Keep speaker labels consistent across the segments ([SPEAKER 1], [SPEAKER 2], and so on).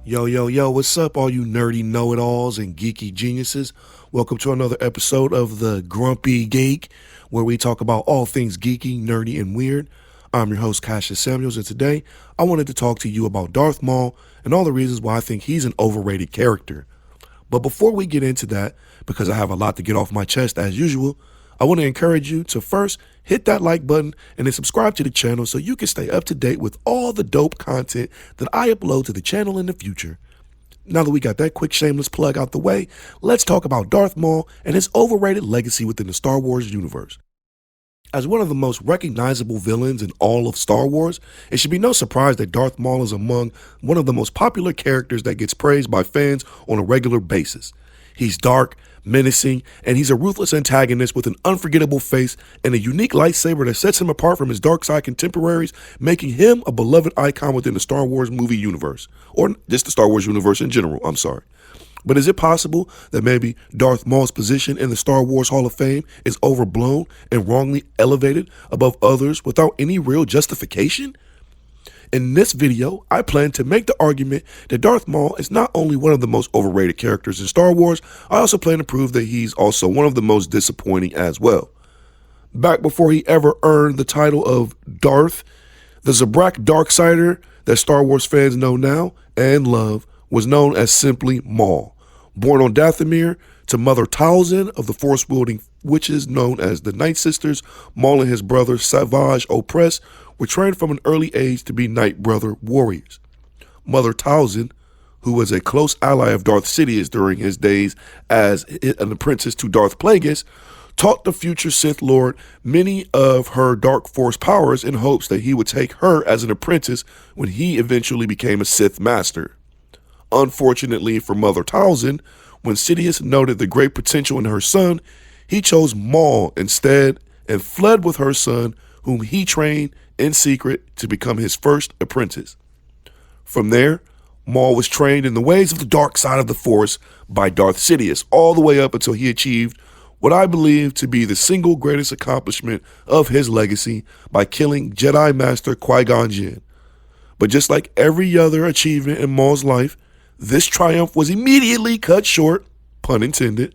[SPEAKER 1] Yo, yo, yo, what's up, all you nerdy know-it-alls and geeky geniuses? Welcome to another episode of the Grumpy Geek, where we talk about all things geeky, nerdy, and weird. I'm your host, Cassius Samuels, and today I wanted to talk to you about Darth Maul and all the reasons why I think he's an overrated character. But before we get into that, because I have a lot to get off my chest as usual, I want to encourage you to first hit that like button and then subscribe to the channel so you can stay up to date with all the dope content that I upload to the channel in the future. Now that we got that quick shameless plug out the way, let's talk about Darth Maul and his overrated legacy within the Star Wars universe. As one of the most recognizable villains in all of Star Wars, it should be no surprise that Darth Maul is among one of the most popular characters that gets praised by fans on a regular basis. He's dark, menacing, and he's a ruthless antagonist with an unforgettable face and a unique lightsaber that sets him apart from his dark side contemporaries, making him a beloved icon within the Star Wars movie universe, or just the Star Wars universe in general, I'm sorry. But is it possible that maybe Darth Maul's position in the Star Wars Hall of Fame is overblown and wrongly elevated above others without any real justification? In this video, I plan to make the argument that Darth Maul is not only one of the most overrated characters in Star Wars, I also plan to prove that he's also one of the most disappointing as well. Back before he ever earned the title of Darth, the Zabrak Darksider that Star Wars fans know now and love was known as simply Maul. Born on Dathomir to Mother Talzin of the Force-wielding witches known as the Night Sisters, Maul and his brother Savage Opress were trained from an early age to be Night Brother warriors. Mother Talzin, who was a close ally of Darth Sidious during his days as an apprentice to Darth Plagueis, taught the future Sith Lord many of her dark force powers in hopes that he would take her as an apprentice when he eventually became a Sith Master. Unfortunately for Mother Talzin, when Sidious noted the great potential in her son, he chose Maul instead and fled with her son, whom he trained in secret to become his first apprentice. From there, Maul was trained in the ways of the dark side of the Force by Darth Sidious all the way up until he achieved what I believe to be the single greatest accomplishment of his legacy by killing Jedi Master Qui-Gon Jinn. But just like every other achievement in Maul's life, this triumph was immediately cut short, pun intended,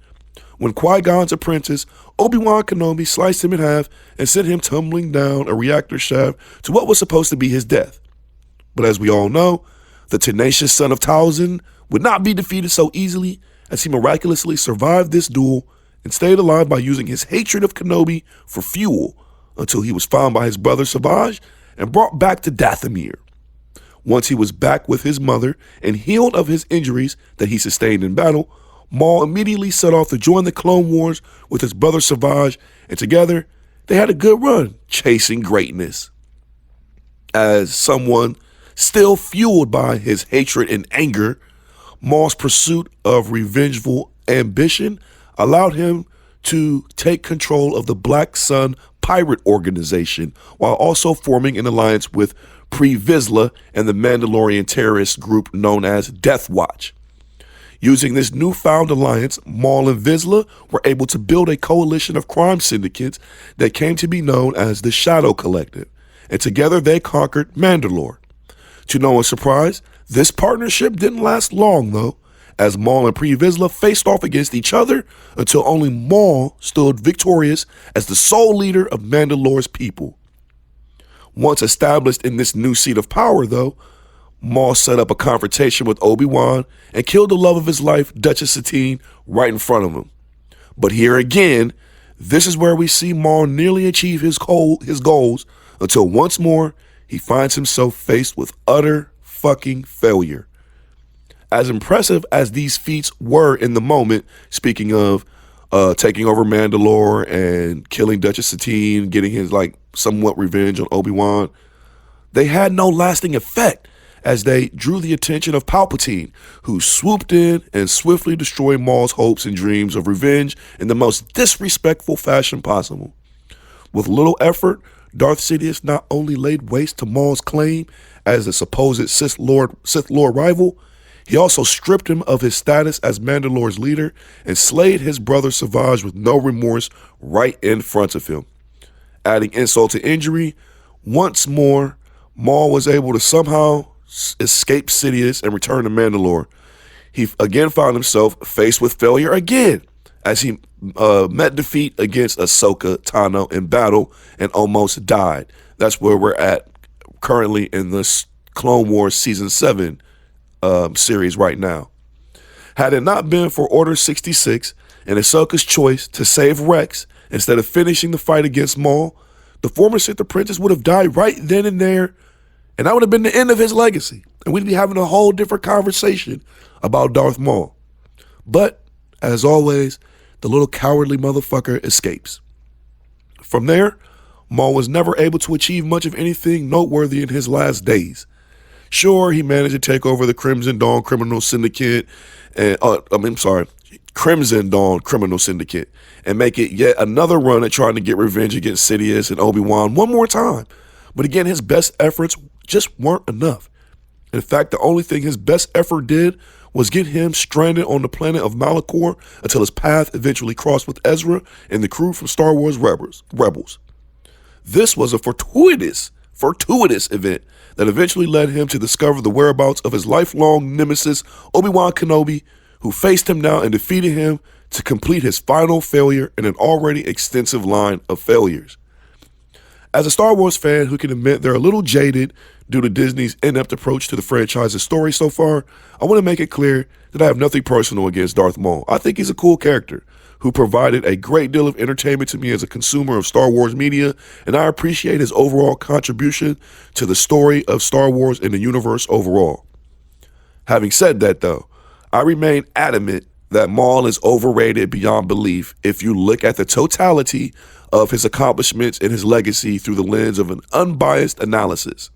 [SPEAKER 1] when Qui-Gon's apprentice, Obi-Wan Kenobi, sliced him in half and sent him tumbling down a reactor shaft to what was supposed to be his death. But as we all know, the tenacious son of Talzin would not be defeated so easily, as he miraculously survived this duel and stayed alive by using his hatred of Kenobi for fuel until he was found by his brother Savage and brought back to Dathomir. Once he was back with his mother and healed of his injuries that he sustained in battle, Maul immediately set off to join the Clone Wars with his brother Savage, and together they had a good run chasing greatness. As someone still fueled by his hatred and anger, Maul's pursuit of revengeful ambition allowed him to take control of the Black Sun pirate organization while also forming an alliance with Pre Vizsla and the Mandalorian terrorist group known as Death Watch. Using this newfound alliance, Maul and Vizsla were able to build a coalition of crime syndicates that came to be known as the Shadow Collective, and together they conquered Mandalore. To no one's surprise, this partnership didn't last long though, as Maul and Pre Vizsla faced off against each other until only Maul stood victorious as the sole leader of Mandalore's people. Once established in this new seat of power though, Maul set up a confrontation with Obi-Wan and killed the love of his life, Duchess Satine, right in front of him. But here again, this is where we see Maul nearly achieve his goals until once more he finds himself faced with utter fucking failure. As impressive as these feats were in the moment, speaking of taking over Mandalore and killing Duchess Satine, getting his somewhat revenge on Obi-Wan, they had no lasting effect as they drew the attention of Palpatine, who swooped in and swiftly destroyed Maul's hopes and dreams of revenge in the most disrespectful fashion possible. With little effort, Darth Sidious not only laid waste to Maul's claim as a supposed Sith Lord rival, he also stripped him of his status as Mandalore's leader and slayed his brother Savage with no remorse right in front of him. Adding insult to injury, once more, Maul was able to somehow escaped Sidious and returned to Mandalore, he again found himself faced with failure again as he met defeat against Ahsoka Tano in battle and almost died. That's where we're at currently in this Clone Wars Season 7 series right now. Had it not been for Order 66 and Ahsoka's choice to save Rex instead of finishing the fight against Maul, the former Sith apprentice would have died right then and there, and that would have been the end of his legacy, and we'd be having a whole different conversation about Darth Maul. But, as always, the little cowardly motherfucker escapes. From there, Maul was never able to achieve much of anything noteworthy in his last days. Sure, he managed to take over the Crimson Dawn Criminal Syndicate, Crimson Dawn Criminal Syndicate, and make it yet another run at trying to get revenge against Sidious and Obi-Wan one more time. But again, his best efforts just weren't enough. In fact, the only thing his best effort did was get him stranded on the planet of Malachor until his path eventually crossed with Ezra and the crew from Star Wars Rebels. This was a fortuitous event that eventually led him to discover the whereabouts of his lifelong nemesis, Obi-Wan Kenobi, who faced him down and defeated him to complete his final failure in an already extensive line of failures. As a Star Wars fan who can admit they're a little jaded due to Disney's inept approach to the franchise's story so far, I want to make it clear that I have nothing personal against Darth Maul. I think he's a cool character who provided a great deal of entertainment to me as a consumer of Star Wars media, and I appreciate his overall contribution to the story of Star Wars and the universe overall. Having said that, though, I remain adamant that Maul is overrated beyond belief if you look at the totality of his accomplishments and his legacy through the lens of an unbiased analysis.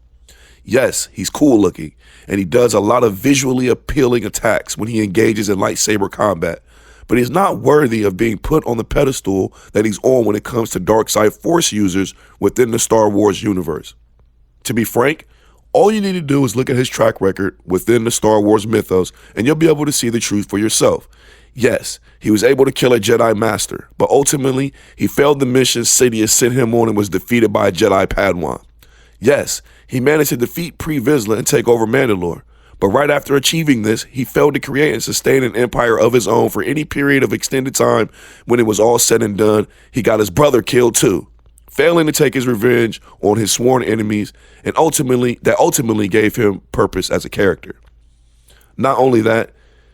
[SPEAKER 1] Yes, he's cool looking, and he does a lot of visually appealing attacks when he engages in lightsaber combat, but he's not worthy of being put on the pedestal that he's on when it comes to dark side force users within the Star Wars universe. To be frank, all you need to do is look at his track record within the Star Wars mythos, and you'll be able to see the truth for yourself. Yes, he was able to kill a Jedi Master, but ultimately, he failed the mission Sidious sent him on and was defeated by a Jedi Padawan. Yes, he managed to defeat Pre Vizsla and take over Mandalore, but right after achieving this, he failed to create and sustain an empire of his own for any period of extended time. When it was all said and done, he got his brother killed too, failing to take his revenge on his sworn enemies, and ultimately gave him purpose as a character. Not only that,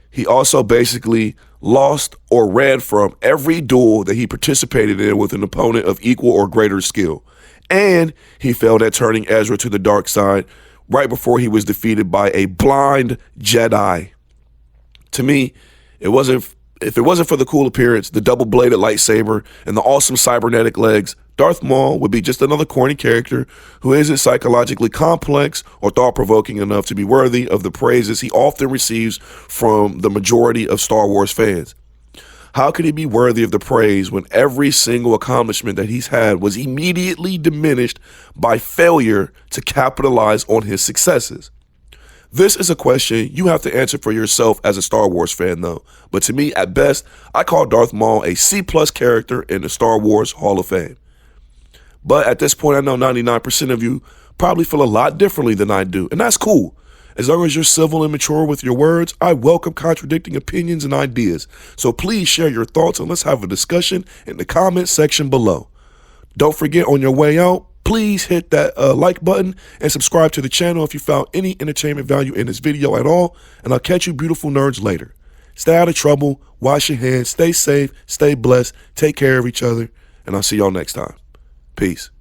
[SPEAKER 1] he also basically lost or ran from every duel that he participated in with an opponent of equal or greater skill. And he failed at turning Ezra to the dark side right before he was defeated by a blind Jedi. To me, if it wasn't for the cool appearance, the double-bladed lightsaber, and the awesome cybernetic legs, Darth Maul would be just another corny character who isn't psychologically complex or thought-provoking enough to be worthy of the praises he often receives from the majority of Star Wars fans. How could he be worthy of the praise when every single accomplishment that he's had was immediately diminished by failure to capitalize on his successes? This is a question you have to answer for yourself as a Star Wars fan, though. But to me, at best, I call Darth Maul a C+ character in the Star Wars Hall of Fame. But at this point, I know 99% of you probably feel a lot differently than I do, and that's cool. As long as you're civil and mature with your words, I welcome contradicting opinions and ideas. So please share your thoughts and let's have a discussion in the comment section below. Don't forget, on your way out, please hit that like button and subscribe to the channel if you found any entertainment value in this video at all. And I'll catch you beautiful nerds later. Stay out of trouble, wash your hands, stay safe, stay blessed, take care of each other, and I'll see y'all next time. Peace.